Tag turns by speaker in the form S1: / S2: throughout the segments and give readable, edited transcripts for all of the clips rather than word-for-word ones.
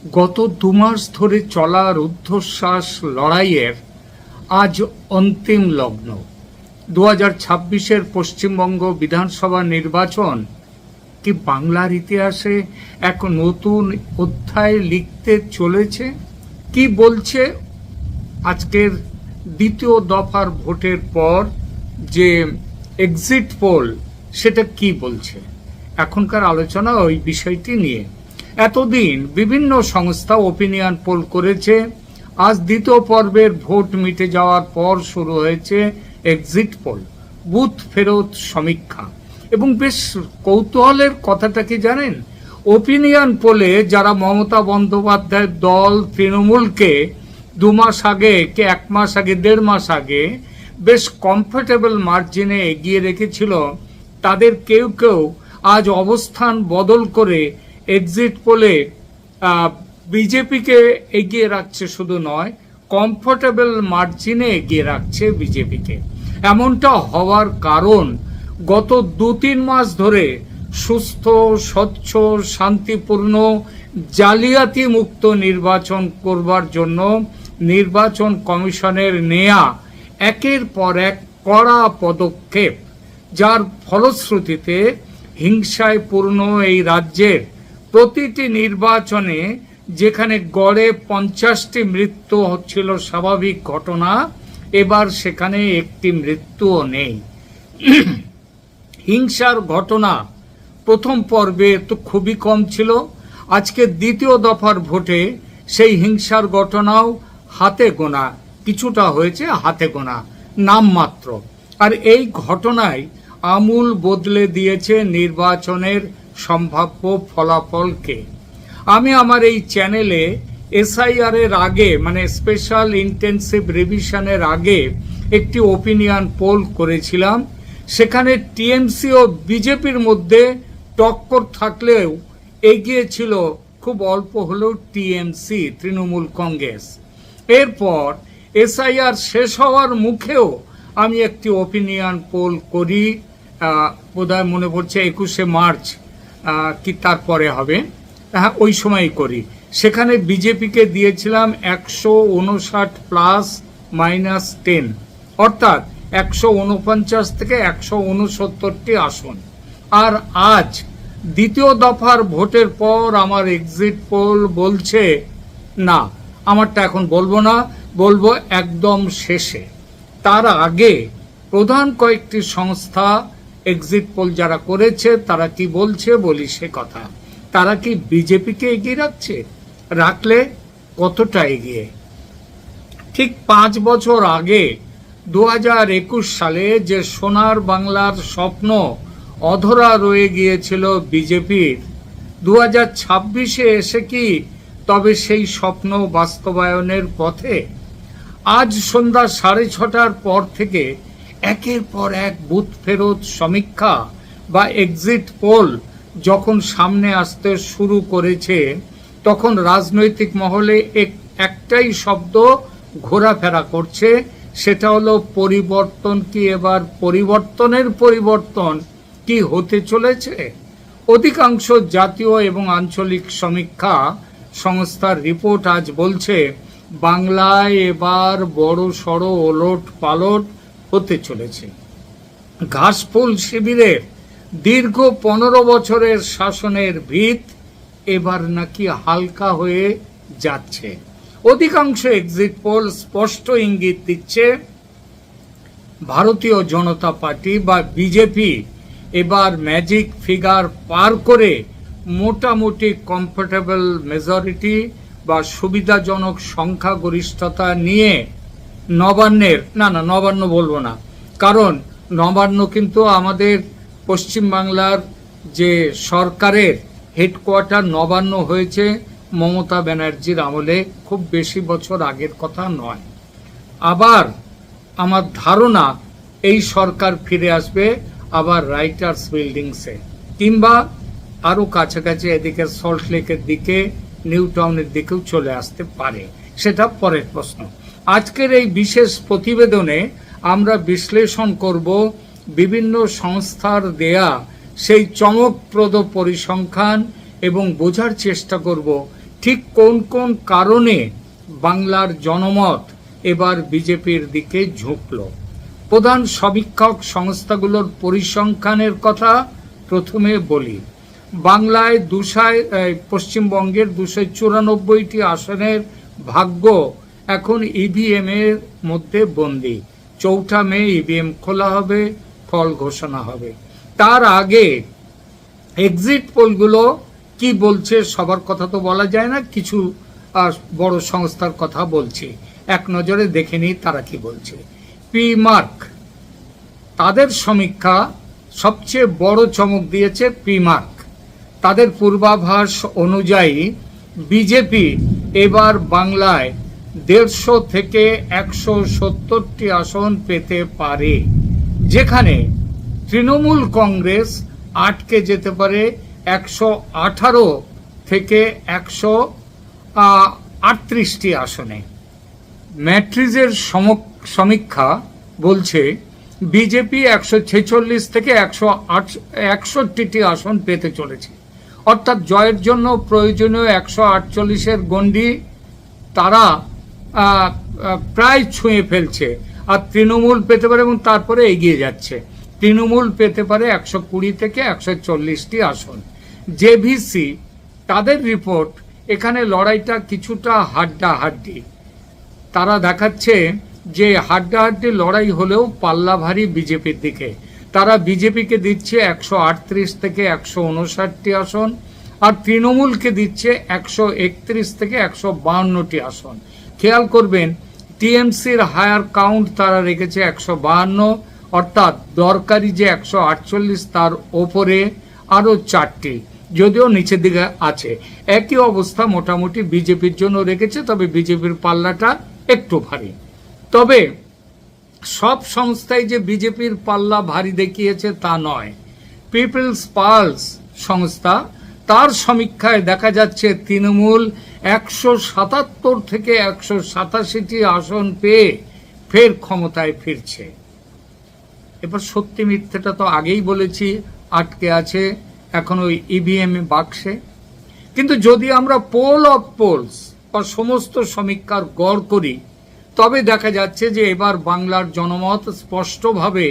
S1: গত 2 মাস ধরে চলা রুদ্ধশ্বাস লড়াইয়ের আজ অন্তিম লগ্ন। 2026-এর পশ্চিমবঙ্গ বিধানসভা নির্বাচন কি বাংলার ইতিহাসে এক নতুন অধ্যায় লিখতে চলেছে? কি বলছে আজকের দ্বিতীয় দফার ভোটের পর যে এক্সিট পোল, সেটা কি বলছে? এখনকার আলোচনা ওই বিষয়টি নিয়ে। এতদিন বিভিন্ন সংস্থা ওপিনিয়ন পোল করেছে। আজ দ্বিতীয় পর্বের ভোট মিটে যাওয়ার পর শুরু হয়েছে এক্সিট পোল, বুথ ফেরত সমীক্ষা। এবং বেশ কৌতূহলের কথাটা কি জানেন? ওপিনিয়ন পোলে যারা মমতা বন্দ্যোপাধ্যায়ের দল তৃণমূলকে 2 মাস আগে কি 1 মাস আগে 1.5 মাস আগে বেশ কমফোর্টেবল মার্জিনে এগিয়ে রেখেছিল, তাদের কেউ কেউ আজ অবস্থান বদল করে এক্সিট পোলে বিজেপিকে এগিয়ে রাখছে। শুধু নয়, কমফোর্টেবল মার্জিনে এগিয়ে রাখছে বিজেপিকে। এমনটা হওয়ার কারণ, গত 2-3 মাস ধরে সুস্থ, স্বচ্ছ, শান্তিপূর্ণ, জালিয়াতি মুক্ত নির্বাচন করবার জন্য নির্বাচন কমিশনের নেয়া একের পর এক কড়া পদক্ষেপ, যার ফলশ্রুতিতে হিংসায় পূর্ণ এই রাজ্যের প্রতিটি নির্বাচনে যেখানে গড়ে 50টি মৃত্যু হচ্ছিল স্বাভাবিক ঘটনা, এবার সেখানে একটি মৃত্যুও নেই। হিংসার ঘটনা প্রথম পর্বে তো খুবই কম ছিল। আজকে দ্বিতীয় দফার ভোটে সেই হিংসার ঘটনাও হাতে গোনা, কিছুটা হয়েছে হাতে গোনা, নামমাত্র। আর এই ঘটনায় আমূল বদলে দিয়েছে নির্বাচনের সম্ভাব্য ফলাফলকে। আমি আমার এই চ্যানেলে এসআইআর এর আগে, মানে স্পেশাল ইন্টেনসিভ রিভিশনের আগে একটি ওপিনিয়ন পোল করেছিলাম। সেখানে টিএমসি ও বিজেপির মধ্যে টক্কর থাকলেও এগিয়ে ছিল খুব অল্প হলেও টিএমসি, তৃণমূল কংগ্রেস। এরপর এসআইআর শেষ হওয়ার মুখেও আমি একটি ওপিনিয়ন পোল করি, বোধহয় মনে পড়ছে 21শে মার্চ কি তারপরে হবে, হ্যাঁ ওই সময়ই করি। সেখানে বিজেপিকে দিয়েছিলাম 159 প্লাস মাইনাস 10, অর্থাৎ 149 থেকে 169টি আসন। আর আজ দ্বিতীয় দফার ভোটের পর আমার এক্সিট পোল বলছে না, আমারটা এখন বলবো না, বলবো একদম শেষে। তার আগে প্রধান কয়েকটি সংস্থা এক্সিট পোল যারা করেছে তারা কি বলছে বলি সে কথা। তারা কি বিজেপিকে এগিয়ে রাখছে? রাখলে কতটা এগিয়ে? ঠিক 5 বছর আগে 2021 সালে যে সোনার বাংলার স্বপ্ন অধরা রয়ে গিয়েছিল বিজেপির, 2026-এ এসে কি তবে সেই স্বপ্ন বাস্তবায়নের পথে? আজ সন্ধ্যা 6:30টার পর থেকে একের পর এক বুথ ফেরত সমীক্ষা বা এক্সিট পোল যখন সামনে আসতে শুরু করেছে, তখন রাজনৈতিক মহলে একটাই শব্দ ঘোরাফেরা করছে, সেটা হলো পরিবর্তন। কি এবার পরিবর্তনের পরিবর্তন কি হতে চলেছে? অধিকাংশ জাতীয় এবং আঞ্চলিক সমীক্ষা সংস্থার রিপোর্ট আজ বলছে বাংলায় এবার বড় সড়ো ওলট পালট হতে চলেছে। ঘাসফুল শিবিরের দীর্ঘ 15 বছরের শাসনের ভিত এবার নাকি হালকা হয়ে যাচ্ছে। অধিকাংশ এক্সিট পোল স্পষ্ট ইঙ্গিত দিচ্ছে ভারতীয় জনতা পার্টি বা বিজেপি এবার ম্যাজিক ফিগার পার করে মোটামুটি কমফোর্টেবল মেজরিটি বা সুবিধাজনক সংখ্যাগরিষ্ঠতা নিয়ে নবান্নের, নবান্ন বলবো না, কারণ নবান্ন কিন্তু আমাদের পশ্চিমবাংলার যে সরকারের হেডকোয়ার্টার নবান্ন হয়েছে মমতা ব্যানার্জির আমলে, খুব বেশি বছর আগের কথা নয়। আবার আমার ধারণা এই সরকার ফিরে আসবে আবার রাইটার্স বিল্ডিংসে, কিংবা আরো কাছাকাছি এদিকে সল্ট লেকের দিকে, নিউ টাউনের দিকেও চলে আসতে পারে, সেটা পরের প্রশ্ন। আজকের এই বিশেষ প্রতিবেদনে আমরা বিশ্লেষণ করব বিভিন্ন সংস্থার দেয়া সেই চমকপ্রদ পরিসংখ্যান এবং বোঝার চেষ্টা করব ঠিক কোন কোন কারণে বাংলার জনমত এবার বিজেপির দিকে ঝুঁকল। প্রধান সমীক্ষক সংস্থাগুলোর পরিসংখ্যানের কথা প্রথমে বলি। বাংলায় পশ্চিমবঙ্গের 294টি আসনের ভাগ্য এখন ইভিএম এর মধ্যে বন্দী। 4 মে ইভিএম খোলা হবে, ফল ঘোষণা হবে। তার আগে এক্সিট পোলগুলো কি বলছে সবার কথা তো বলা যায় না, কিছু বড় সংস্থার কথা বলছি, এক নজরে দেখে নিই তারা কি বলছে। পিমার্ক তাদের সমীক্ষা সবচেয়ে বড় চমক দিয়েছে। পিমার্ক তাদের পূর্বাভাস অনুযায়ী বিজেপি এবার বাংলায় 150 থেকে 170টি আসন পেতে পারে, যেখানে তৃণমূল কংগ্রেস আটকে যেতে পারে 118 থেকে 138টি আসনে। ম্যাট্রিজের সমীক্ষা বলছে বিজেপি 146 থেকে 161টি আসন পেতে চলেছে, অর্থাৎ জয়ের জন্য প্রয়োজনীয় 148-এর গণ্ডি তারা প্রায় ছুঁয়ে ফেলছে। আর তৃণমূল পেতে পারে, এবং তারপরে এগিয়ে যাচ্ছে। তৃণমূল পেতে পারে 120 থেকে 140টি আসন। জেভিসি তাদের রিপোর্ট, এখানে লড়াইটা কিছুটা হাড্ডাহাড্ডি। তারা দেখাচ্ছে যে হাড্ডাহাড্ডি লড়াই হলেও পাল্লা ভারী বিজেপির দিকে। তারা বিজেপিকে দিচ্ছে 138 থেকে 159টি আসন, আর তৃণমূলকে দিচ্ছে 131 থেকে 152টি আসন। খেয়াল করবেন টিএমসির হায়ার কাউন্ট তারা রেখেছে 152, অর্থাৎ দরকারি যে 148 তার ওপরে আরো 4টি, যদিও নিচের দিকে আছে। একই অবস্থা মোটামুটি বিজেপির জন্য রেখেছে, তবে বিজেপির পাল্লাটা একটু ভারী। তবে সব সংস্থাই যে বিজেপির পাল্লা ভারী দেখিয়েছে তা নয়। পিপলস পালস সংস্থা তার সমীক্ষায় দেখা যাচ্ছে তৃণমূল 177 থেকে 187টি আসন পেয়ে ফের ক্ষমতায় ফিরছে। এবার সত্যি মিথ্যেটা তো আগেই বলেছি, আটকে আছে এখন ওই ইভিএম বাক্সে। কিন্তু যদি আমরা পোল অফ পোলস বা সমস্ত সমীক্ষার গড় করি, তবে দেখা যাচ্ছে যে এবার বাংলার জনমত স্পষ্টভাবে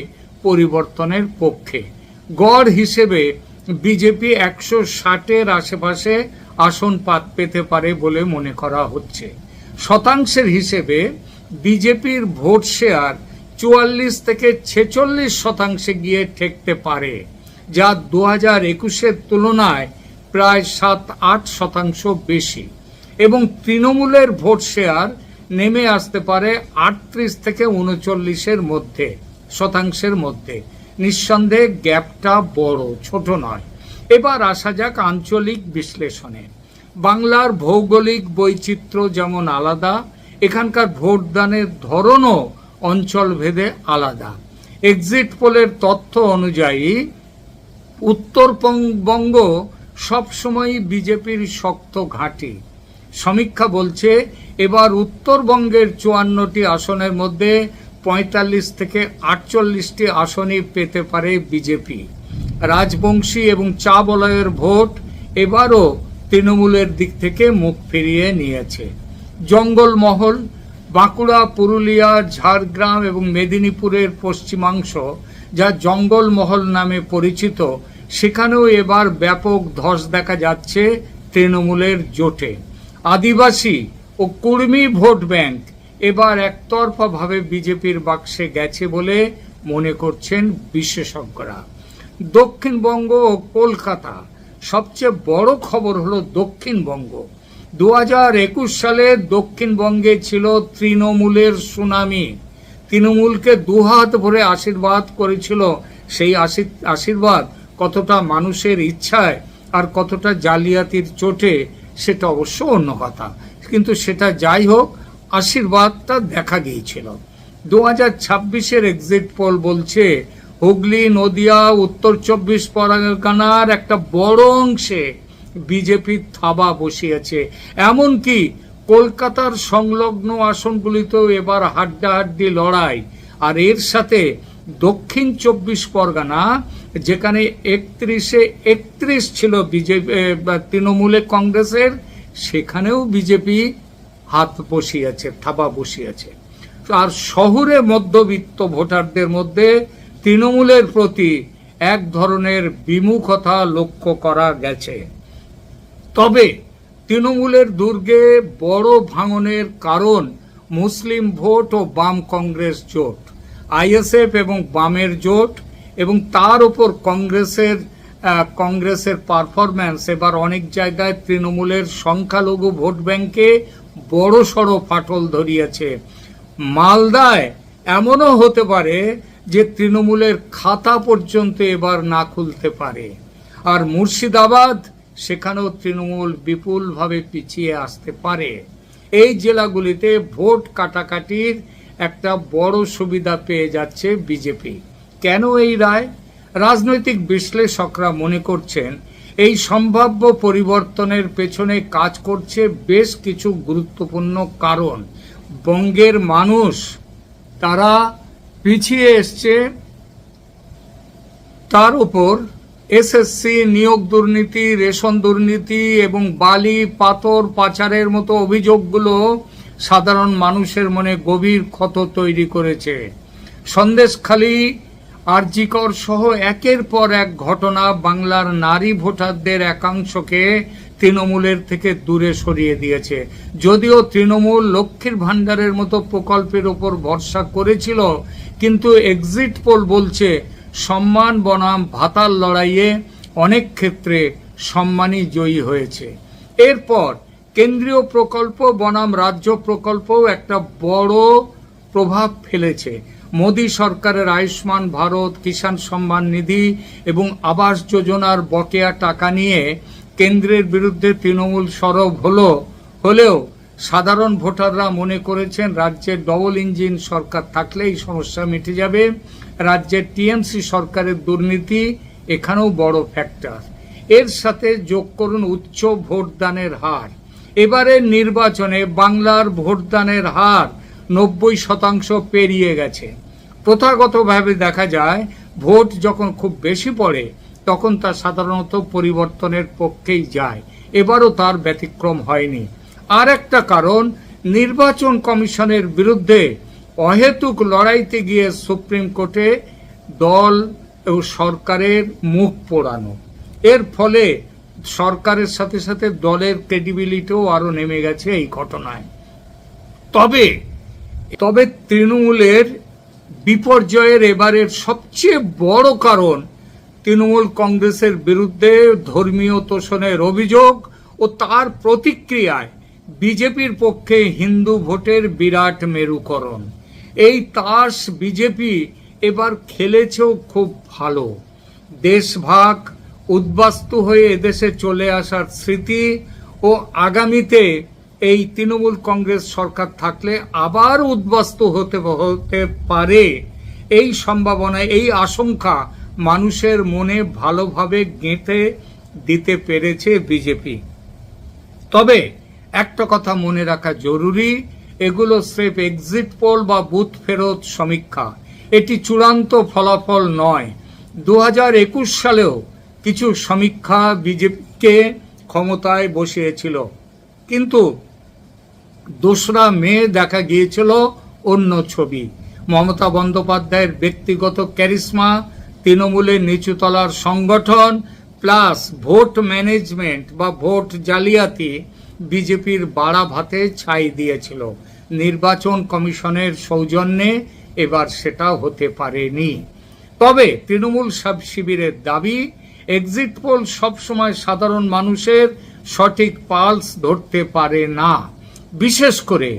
S1: পরিবর্তনের পক্ষে। গড় হিসেবে বিজেপি 160-এর আশেপাশে আসন পেতে পারে বলে মনে করা হচ্ছে। শতাংশের হিসেবে বিজেপির ভোট শেয়ার 44 থেকে 46% গিয়ে ঠেকতে পারে, যা 2021-এর তুলনায় প্রায় 7-8% বেশি। এবং তৃণমূলের ভোট শেয়ার নেমে আসতে পারে 38 থেকে 39-এর মধ্যে শতাংশের মধ্যে। নিঃসন্দেহে গ্যাপটা বড়, ছোট নয়। এবার আসা যাক আঞ্চলিক বিশ্লেষণে। বাংলার ভৌগোলিক বৈচিত্র্য যেমন আলাদা, এখানকার ভোটদানের ধরনও অঞ্চল ভেদে আলাদা। এক্সিট পোলের তথ্য অনুযায়ী উত্তরবঙ্গ সবসময়ই বিজেপির শক্ত ঘাঁটি। সমীক্ষা বলছে এবার উত্তরবঙ্গের 54টি আসনের মধ্যে 45 থেকে 48টি আসনই পেতে পারে বিজেপি। রাজবংশী এবং চা বলয়ের ভোট এবারও তৃণমূলের দিক থেকে মুখ ফিরিয়ে নিয়েছে। জঙ্গলমহল, বাঁকুড়া, পুরুলিয়া, ঝাড়গ্রাম এবং মেদিনীপুরের পশ্চিমাংশ, যা জঙ্গলমহল নামে পরিচিত, সেখানেও এবার ব্যাপক ধস দেখা যাচ্ছে তৃণমূলের জোটে। আদিবাসী ও কুর্মী ভোট ব্যাংক এবার একতরফা ভাবে বিজেপির বাক্সে গেছে বলে মনে করছেন বিশেষজ্ঞরা। দক্ষিণবঙ্গ ও কলকাতা, সবচেয়ে বড় খবর হলো দক্ষিণবঙ্গ। 2021 সালে দক্ষিণবঙ্গে ছিল তৃণমূলের সুনামি। তৃণমূলকে দুহাত ভরে আশীর্বাদ করেছিল। সেই আশীর্বাদ কতটা মানুষের ইচ্ছায় আর কতটা জালিয়াতির চোটে সেটা অবশ্য অন্য কথা, কিন্তু সেটা যাই হোক, আশীর্বাদটা দেখা গিয়েছিল। 2026-এর এক্সিট পোল বলছে হুগলি, নদিয়া, উত্তর 24 পরগনার একটা বড় অংশে বিজেপি থাবা বসিয়েছে। এমনকি কলকাতার সংলগ্ন আসনগুলিতেও এবার হাড্ডাহাড্ডি লড়াই। আর এর সাথে দক্ষিণ 24 পরগনা, যেখানে 31-এ 31 ছিল বিজেপি তৃণমূলে কংগ্রেসের, সেখানেও বিজেপি হাত বসিয়েছে, থাবা বসিয়েছে। আর শহরে মধ্যবিত্ত ভোটারদের মধ্যে তৃণমূলের প্রতি এক ধরনের বিমুখতা লক্ষ্য করা গেছে। তবে তৃণমূলের দুর্গে বড় ভাঙনের কারণ মুসলিম ভোট ও বাম কংগ্রেস জোট, আইএসএফ এবং বামের জোট, এবং তার উপর কংগ্রেসের পারফরম্যান্স এবার অনেক জায়গায় তৃণমূলের সংখ্যালঘু ভোট ব্যাংকে বড় সড়ো ফাটল ধরিয়েছে। মালদায় এমনও হতে পারে যে তৃণমূলের খাতা পর্যন্ত এবার না খুলতে পারে। আর মুর্শিদাবাদ, সেখানেও তৃণমূল বিপুলভাবে পিছিয়ে আসতে পারে। এই জেলাগুলিতে ভোট কাটাকাটির একটা বড় সুবিধা পেয়ে যাচ্ছে বিজেপি। কেন এই রায়? রাজনৈতিক বিশ্লেষকরা মনে করছেন এই সম্ভাব্য পরিবর্তনের পেছনে কাজ করছে বেশ কিছু গুরুত্বপূর্ণ কারণ। বঙ্গের মানুষ তারা পিছিয়ে এসছে, তার উপর এসএসসি, নিয়োগ দুর্নীতি, রেশন দুর্নীতি এবং বালি পাথর পাচারের মতো অভিযোগগুলো সাধারণ মানুষের মনে গভীর ক্ষত তৈরি করেছে। সন্দেশখালী, আরজিকর সহ একের পর এক ঘটনা বাংলার নারী ভোটারদের একাংশকে তৃণমূলের থেকে দূরে সরিয়ে দিয়েছে। যদিও তৃণমূল লক্ষ্মীর ভাণ্ডারের মতো প্রকল্পের উপর ভরসা করেছিল, কিন্তু এক্সিট পোল বলছে সম্মান বনাম ভাতার লড়াইয়ে অনেক ক্ষেত্রে সম্মানই জয়ী হয়েছে। এরপর কেন্দ্রীয় প্রকল্প বনাম রাজ্য প্রকল্পও একটা বড় প্রভাব ফেলেছে। মোদী সরকারের আয়ুষ্মান ভারত, কিষাণ সম্মান নিধি এবং আবাস যোজনার বকেয়া টাকা নিয়ে কেন্দ্রের বিরুদ্ধে তৃণমূল সরব হলেও সাধারণ ভোটাররা মনে করেছেন রাজ্যের ডবল ইঞ্জিন সরকার থাকলে এই সমস্যা মিটে যাবে। রাজ্যের টিএমসি সরকারের দুর্নীতি এখানেও বড় ফ্যাক্টর। এর সাথে যোগ করুন উচ্চ ভোটদানের হার। এবারের নির্বাচনে বাংলার ভোটদানের হার 90% পেরিয়ে গেছে। প্রথাগতভাবে দেখা যায় ভোট যখন খুব বেশি পড়ে তখন তা সাধারণত পরিবর্তনের পক্ষেই যায়। এবারও তার ব্যতিক্রম হয়নি। আর একটা কারণ, নির্বাচন কমিশনের বিরুদ্ধে অহেতুক লড়াইতে গিয়ে সুপ্রিম কোর্টে দল ও সরকারের মুখ পোড়ানো। এর ফলে সরকারের সাথে সাথে দলের ক্রেডিবিলিটিও আরো নেমে গেছে এই ঘটনায়। তবে তৃণমূলের বিপর্যয়ের এবারের সবচেয়ে বড় কারণ তৃণমূল কংগ্রেসের বিরুদ্ধে ধর্মীয় তোষণের অভিযোগ ও তার প্রতিক্রিয়ায় বিজেপির পক্ষে হিন্দু ভোটের বিরাট মেরুকরণ। এই তাস বিজেপি এবার খেলেছেও খুব ভালো। দেশভাগ, উদ্বাস্তু হয়ে এদেশে চলে আসার স্মৃতি ও আগামীতে এই তৃণমূল কংগ্রেস সরকার থাকলে আবার উদ্বাস্তু হতে পারে, এই সম্ভাবনা, এই আশঙ্কা মানুষের মনে ভালোভাবে গেঁথে দিতে পেরেছে বিজেপি। তবে একটা কথা মনে রাখা জরুরি, এগুলো স্রেফ এক্সিট পোল বা বুথ ফেরত সমীক্ষা, এটি চূড়ান্ত ফলাফল নয়। 2021 সালেও কিছু সমীক্ষা বিজেপিকে ক্ষমতায় বসিয়েছিল, কিন্তু 2রা মে দেখা গিয়েছিল অন্য ছবি। মমতা বন্দ্যোপাধ্যায়ের ব্যক্তিগত ক্যারিশমা, তৃণমূলের নিচুতলার সংগঠন প্লাস ভোট ম্যানেজমেন্ট বা ভোট জালিয়াতি বিজেপির বাড়া ভাতে ছাই দিয়েছিল। নির্বাচন কমিশনের সৌজন্যে এবার সেটা হতে পারেনি। তবে তৃণমূল শিবিরের দাবি, এক্সিট পোল সবসময় সাধারণ মানুষের সঠিক পালস ধরতে পারে না। বিশেষ করে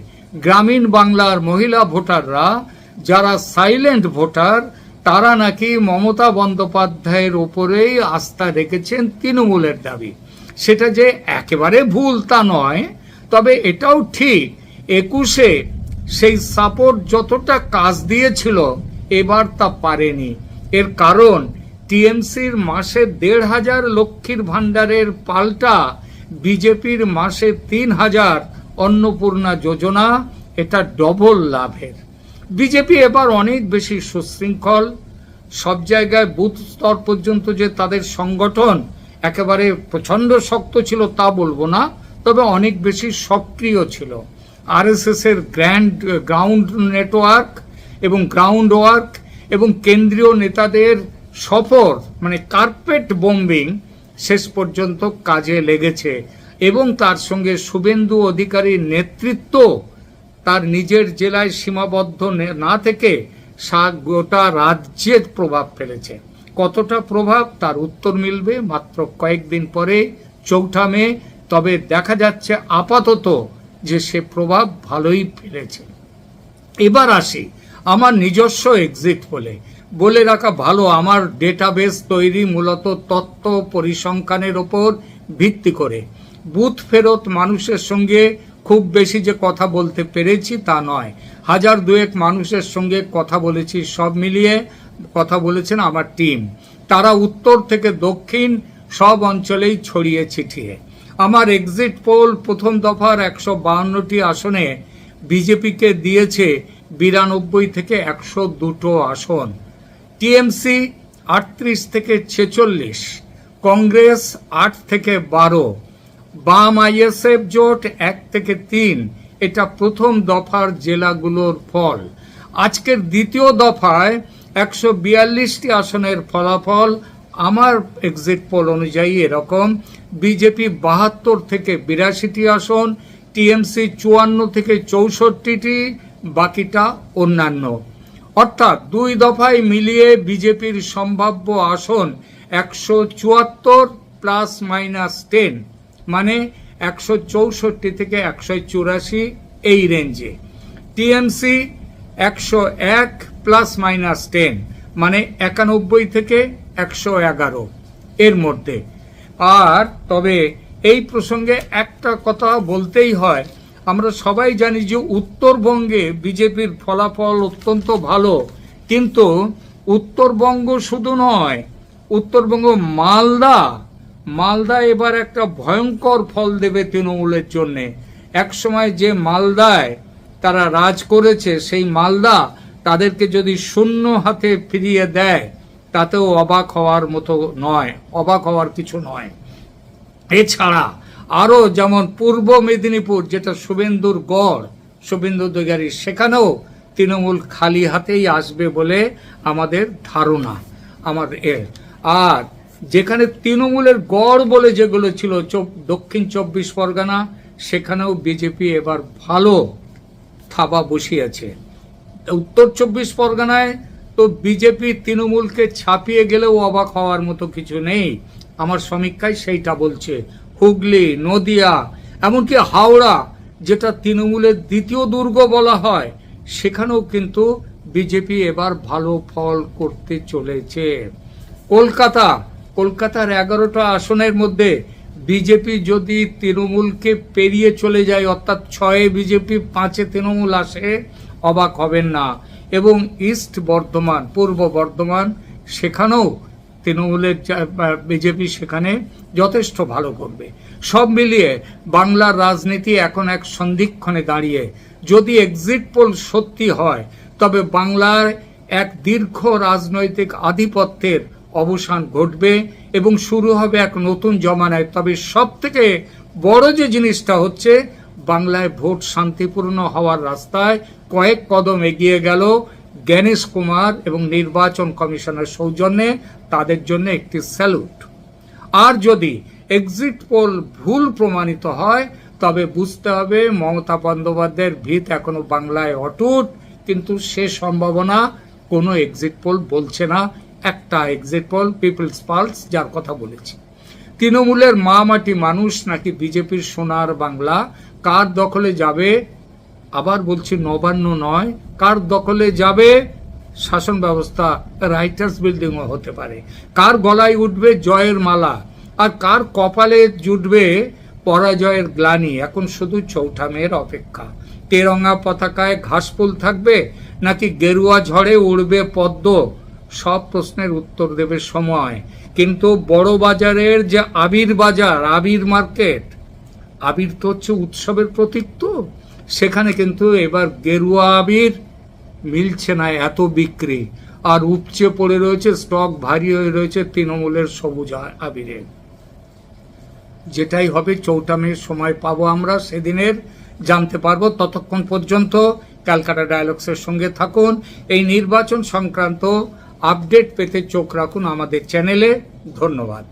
S1: গ্রামীণ বাংলার মহিলা ভোটাররা যারা সাইলেন্ট ভোটার, তারা নাকি মমতা বন্দ্যোপাধ্যায়ের উপরেই আস্থা রেখেছেন তৃণমূলের দাবি। সেটা যে একেবারে ভুল তা নয়, তবে এটাও ঠিক 21-এ সেই সাপোর্ট যতটা কাজ দিয়েছিল এবার তা পারেনি। এর কারণ টিএমসির মাসে 1,500 লক্ষ্মীর ভাণ্ডারের পাল্টা বিজেপির মাসে 3,000 অন্নপূর্ণা যোজনা, এটা ডবল লাভের। বিজেপি এবার অনেক বেশি সুশৃঙ্খল। সব জায়গায় বুথ স্তর পর্যন্ত যে তাদের সংগঠন একেবারে প্রচন্ড শক্ত ছিল তা বলবো না, তবে অনেক বেশি সক্রিয় ছিল। আরএসএস এর গ্রাউন্ড নেটওয়ার্ক এবং গ্রাউন্ড ওয়ার্ক এবং কেন্দ্রীয় নেতাদের সফর, মানে কার্পেট বোম্বিং শেষ পর্যন্ত কাজে লেগেছে। এবং তার সঙ্গে শুভেন্দু অধিকারীর নেতৃত্ব তার নিজের জেলায় সীমাবদ্ধ না থেকে গোটা রাজ্যের প্রভাব ফেলেছে। কতটা প্রভাব তার উত্তর মিলবে মাত্র কয়েকদিন পরে, 4 মে। তবে দেখা যাচ্ছে আপাতত যে সে প্রভাব ভালোই ফেলেছে। এবার আসি আমার নিজস্ব এক্সিট বলে রাখা ভালো। আমার ডেটাবেস তৈরি মূলত তথ্য পরিসংখ্যানের ওপর ভিত্তি করে। বুথ ফেরত মানুষের সঙ্গে খুব বেশি যে কথা বলতে পেরেছি তা নয়, 1000-2 মানুষের সঙ্গে কথা বলেছি। সব মিলিয়ে কথা বলেছেন আমার টিম। তারা উত্তর থেকে দক্ষিণ সব অঞ্চলেই ছড়িয়ে ছিটিয়ে। আমার এক্সিট পোল প্রথম দফার 152টি আসনে বিজেপিকে দিয়েছে 92 থেকে 102 আসন, টিএমসি 38 থেকে 46, কংগ্রেস 8 থেকে 12, বাম আইএসএফ জোট 1 থেকে 3। এটা প্রথম দফার জেলাগুলোর ফল। আজকের দ্বিতীয় দফায় 142টি আসনের ফলাফল আমার এক্সিট পোল অনুযায়ী এরকম: বিজেপি 72 থেকে 82টি আসন, টিএমসি 54 থেকে 64টি, বাকিটা অন্যান্য। অর্থাৎ 2 দফায় মিলিয়ে বিজেপির সম্ভাব্য আসন 174 ± 10, মানে 164 থেকে 184 এই রেঞ্জে। টিএমসি 101 ± 10, মানে 91 থেকে 111 এর মধ্যে। আর তবে এই প্রসঙ্গে একটা কথা বলতেই হয়, আমরা সবাই জানি যে উত্তরবঙ্গে বিজেপির ফলাফল অত্যন্ত ভালো, কিন্তু উত্তরবঙ্গ শুধু নয়, উত্তরবঙ্গ মালদা এবার একটা ভয়ঙ্কর ফল দেবে তৃণমূলের জন্যে। একসময় যে মালদায় তারা রাজ করেছে, সেই মালদা তাদেরকে যদি শূন্য হাতে ফিরিয়ে দেয় তাতেও অবাক হওয়ার মতো নয়, অবাক হওয়ার কিছু নয়। এছাড়া আরো যেমন পূর্ব মেদিনীপুর, যেটা শুভেন্দুর গড়, শুভেন্দু অধিকারী, সেখানেও তৃণমূল খালি হাতেই আসবে বলে আমাদের ধারণা। আর যেখানে তৃণমূলের গড় বলে যেগুলো ছিল দক্ষিণ 24 পরগনা, সেখানেও বিজেপি এবার ভালো থাবা বসিয়েছে। উত্তর 24 পরগনায় তো বিজেপি তৃণমূলকে ছাপিয়ে গেলেও অবাক হওয়ার মতো কিছু নেই, আমার সমীক্ষায় সেইটা বলছে। হুগলি, নদিয়া, এমনকি হাওড়া, যেটা তৃণমূলের দ্বিতীয় দুর্গ বলা হয়, সেখানেও কিন্তু বিজেপি এবার ভালো ফল করতে চলেছে। কলকাতার 11টা আসনের মধ্যে বিজেপি যদি তৃণমূলকে পেরিয়ে চলে যায়, অর্থাৎ 6-এ বিজেপি, 5-এ তৃণমূল আসে, অবাক হবেন না। এবং ইস্ট বর্ধমান, পূর্ব বর্ধমান, সেখানেও তৃণমূলের বিজেপি সেখানে যথেষ্ট ভালো করবে। সব মিলিয়ে বাংলার রাজনীতি এখন এক সন্ধিক্ষণে দাঁড়িয়ে। যদি এক্সিট পোল সত্যি হয়, তবে বাংলার এক দীর্ঘ রাজনৈতিক আধিপত্যের অবসান ঘটবে এবং শুরু হবে এক নতুন জমানায়। তবে সব থেকে বড় যে জিনিসটা হচ্ছে, বাংলায় ভোট শান্তিপূর্ণ হওয়ার রাস্তায় কয়েক কদম এগিয়ে গেল জ্ঞানেশ কুমার এবং নির্বাচন কমিশনের সৌজন্যে। তাদের জন্য একটি স্যালুট। আর যদি এক্সিট পোল ভুল প্রমাণিত হয়, তবে বুঝতে হবে মমতা বন্দ্যোপাধ্যায়ের ভিত এখনো বাংলায় অটুট, কিন্তু সে সম্ভাবনা কোনো এক্সিট পোল বলছে না। একটা এক্সিট পোল, পিপলস পালস, যার কথা বলেছি। তৃণমূলের মাটি মানুষ নাকি বিজেপির সোনার বাংলা, কার দখলে যাবে? আবার বলছি, নবান্ন নয়, কার দখলে যাবে শাসন ব্যবস্থা? রাইটার্স বিল্ডিংও হতে পারে। কার গলায় উঠবে জয়ের মালা, আর কার কপালে জুটবে পরাজয়ের গ্লানি? এখন শুধু 4 মের অপেক্ষা। তেরঙ্গা পতাকায় ঘাসফুল থাকবে নাকি গেরুয়া ঝড়ে উড়বে পদ্ম? সব প্রশ্নের উত্তর দেবে সময়। কিন্তু বড় বাজারের যে আবির বাজার, আবির মার্কেট, আবির তো হচ্ছে উৎসবের প্রতীক, তো সেখানে কিন্তু এবার গেরুয়া আবির মিলছে না, এত বিক্রি। আর উপচে পড়ে রয়েছে, স্টক ভারী হয়ে রয়েছে তৃণমূলের সবুজ আবিরে। যেটাই হবে 4 মে সময় পাবো আমরা, সেদিনের জানতে পারবো। ততক্ষণ পর্যন্ত ক্যালকাটা ডায়ালগসের সঙ্গে থাকুন। এই নির্বাচন সংক্রান্ত আপডেট পেতে চোখ রাখুন আমাদের চ্যানেলে। ধন্যবাদ।